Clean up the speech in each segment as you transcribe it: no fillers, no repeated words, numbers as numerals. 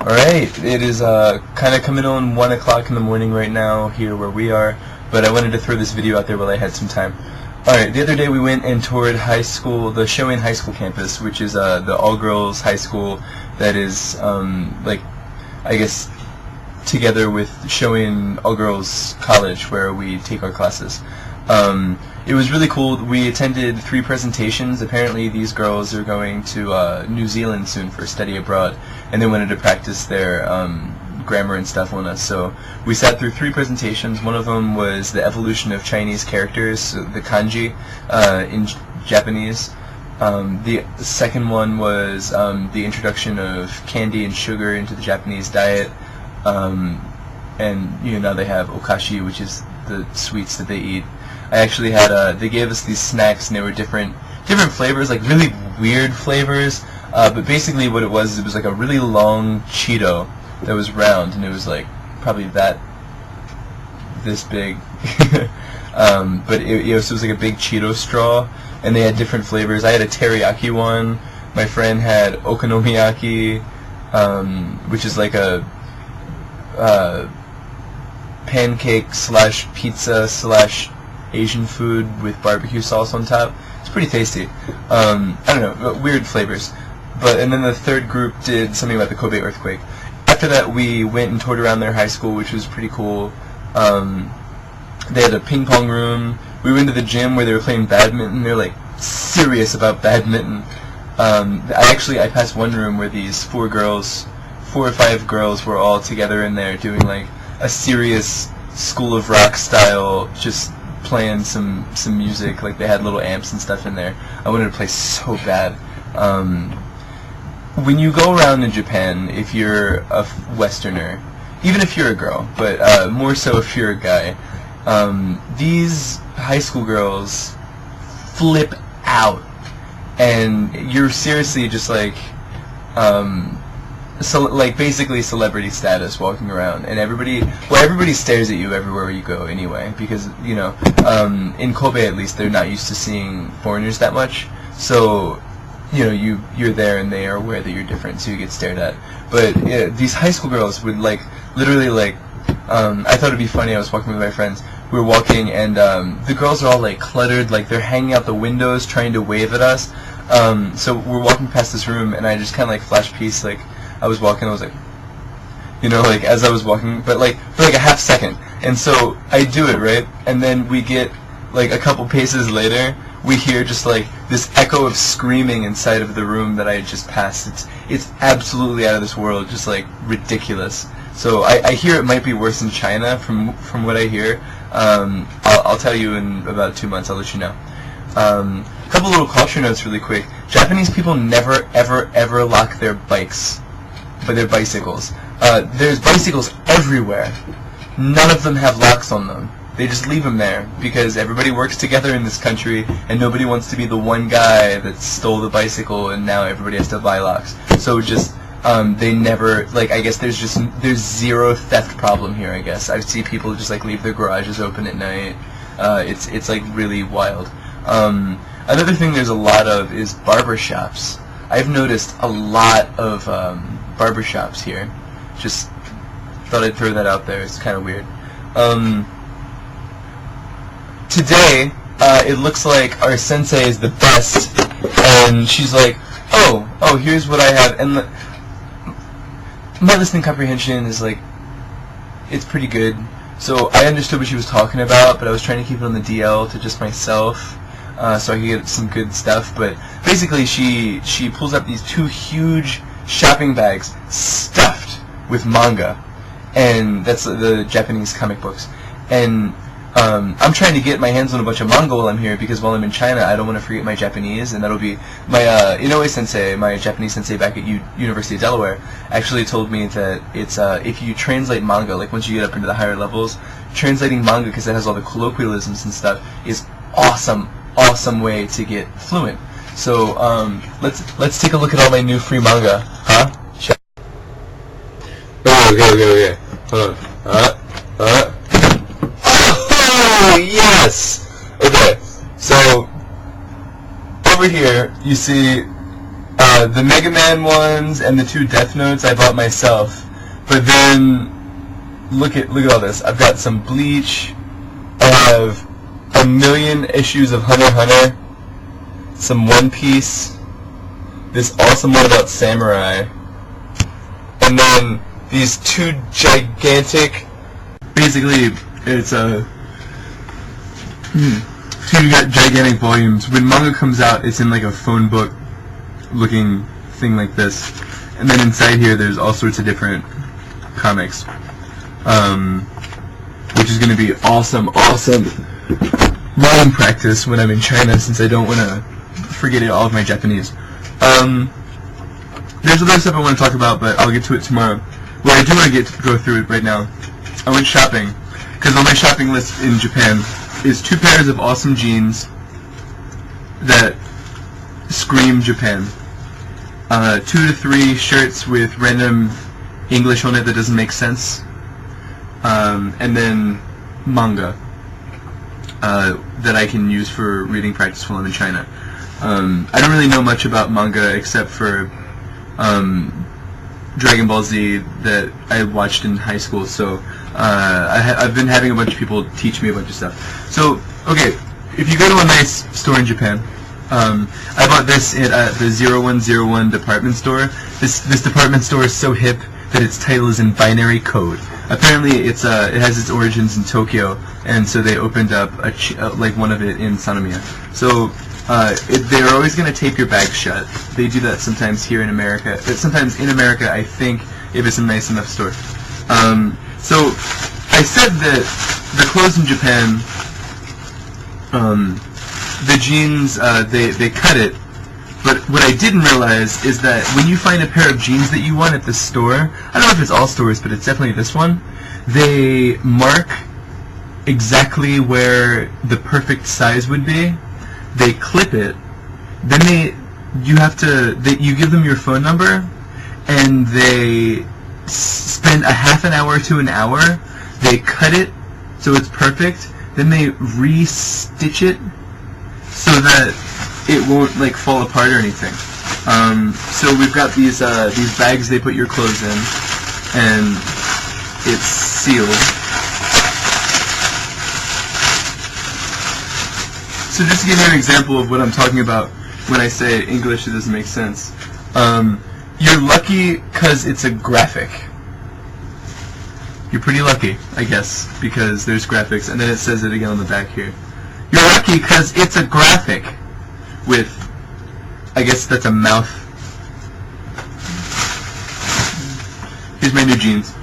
Alright, it is kind of coming on 1 o'clock in the morning right now here where we are, but I wanted to throw this video out there while I had some time. Alright, the other day we went and toured high school, the JEEEANS high school campus, which is the all-girls high school that is, like, I guess, together with JEEEANS all-girls college where we take our classes. It was really cool. We attended 3 presentations. Apparently these girls are going to New Zealand soon for study abroad, and they wanted to practice their grammar and stuff on us. So we sat through 3 presentations. One of them was the evolution of Chinese characters, the kanji, in Japanese. The second one was the introduction of candy and sugar into the Japanese diet. And now they have okashi, which is the sweets that they eat. I actually had they gave us these snacks, and they were different flavors, like really weird flavors. But basically, what it was like a really long Cheeto that was round, and it was like probably this big. But it was like a big Cheeto straw, and they had different flavors. I had a teriyaki one. My friend had okonomiyaki, which is like a pancake slash pizza slash Asian food with barbecue sauce on top. It's pretty tasty. I don't know, weird flavors. And then the third group did something about the Kobe earthquake. After that, we went and toured around their high school, which was pretty cool. They had a ping pong room. We went to the gym where they were playing badminton. They're like serious about badminton. I passed one room where these 4 or 5 girls were all together in there doing like a serious School of Rock style, just playing some music. Like they had little amps and stuff in there. I wanted to play so bad. When you go around in Japan, if you're a Westerner, even if you're a girl, but more so if you're a guy, these high school girls flip out, and you're seriously just like, basically celebrity status walking around, and everybody stares at you everywhere you go anyway, because in Kobe at least they're not used to seeing foreigners that much, so you're there and they are aware that you're different, so you get stared at. But these high school girls would literally I thought it'd be funny. I was walking with my friends. We were walking, and the girls are all like cluttered, like they're hanging out the windows trying to wave at us. So we're walking past this room, and I just kind of flash piece, I was walking, I was like, as I was walking, but for a half second. And so I do it, right? And then we get a couple paces later, we hear just this echo of screaming inside of the room that I had just passed. It's absolutely out of this world, just ridiculous. So I hear it might be worse in China from what I hear. I'll tell you in about 2 months. I'll let you know. A couple little culture notes really quick. Japanese people never ever lock their bikes, but their bicycles. There's bicycles everywhere. None of them have locks on them. They just leave them there because everybody works together in this country, and nobody wants to be the one guy that stole the bicycle, and now everybody has to buy locks. So just they never I guess there's zero theft problem here. I guess I see people just leave their garages open at night. It's really wild. Another thing there's a lot of is barber shops. I've noticed a lot of barber shops here. Just thought I'd throw that out there. It's kind of weird. Today, it looks like our sensei is the best, and she's like, oh, here's what I have, and my listening comprehension is it's pretty good, so I understood what she was talking about, but I was trying to keep it on the DL to just myself, so I could get some good stuff. But basically, she pulls up these 2 huge shopping bags stuffed with manga, and that's the Japanese comic books, and I'm trying to get my hands on a bunch of manga while I'm here, because while I'm in China, I don't want to forget my Japanese, and that'll be my Inoue sensei, my Japanese sensei back at University of Delaware, actually told me that it's if you translate manga, once you get up into the higher levels, translating manga, because it has all the colloquialisms and stuff, is awesome way to get fluent. So let's take a look at all my new free manga, huh? Okay. Hold on. Oh, yes! Okay, so over here you see The Mega Man ones and the 2 Death Notes I bought myself. But then, look at all this. I've got some Bleach. I have a million issues of Hunter x Hunter. Some One Piece. This awesome one about Samurai. And then these 2 gigantic... Basically, it's a... 2 gigantic volumes. When manga comes out, it's in like a phone book looking thing like this. And then inside here, there's all sorts of different comics. Which is going to be awesome writing practice when I'm in China, since I don't want to forget all of my Japanese. There's other stuff I want to talk about, but I'll get to it tomorrow. Well, I do want to go through it right now. I went shopping, because on my shopping list in Japan is 2 pairs of awesome jeans that scream Japan. 2 to 3 shirts with random English on it that doesn't make sense. And then manga that I can use for reading practice while I'm in China. I don't really know much about manga except for Dragon Ball Z that I watched in high school, so I've been having a bunch of people teach me a bunch of stuff. So, okay, if you go to a nice store in Japan, I bought this at the 0101 department store. This department store is so hip that its title is in binary code. Apparently, it has its origins in Tokyo, and so they opened up like one of it in Sanomiya. So they're always going to tape your bag shut. They do that sometimes here in America. But sometimes in America, I think, if it's a nice enough store. So I said that the clothes in Japan, the jeans, they cut it. But what I didn't realize is that when you find a pair of jeans that you want at the store, I don't know if it's all stores, but it's definitely this one, they mark exactly where the perfect size would be. They clip it, then you give them your phone number, and they spend a half an hour to an hour. They cut it so it's perfect, then they re-stitch it so that it won't like fall apart or anything. So we've got these bags they put your clothes in, and it's sealed. So just to give you an example of what I'm talking about when I say English that doesn't make sense, you're lucky because it's a graphic. You're pretty lucky, I guess, because there's graphics, and then it says it again on the back here. You're lucky because it's a graphic with, I guess that's a mouth. Here's my new jeans.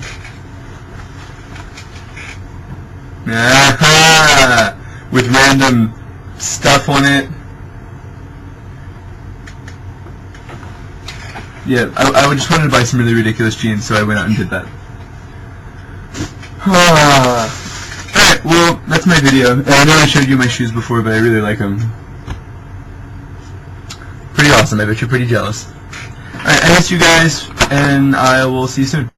Aha! With random stuff on it. Yeah, I just wanted to buy some really ridiculous jeans, so I went out and did that. Alright, well, that's my video. I know I showed you my shoes before, but I really like them. Pretty awesome. I bet you're pretty jealous. Alright, I miss you guys, and I will see you soon.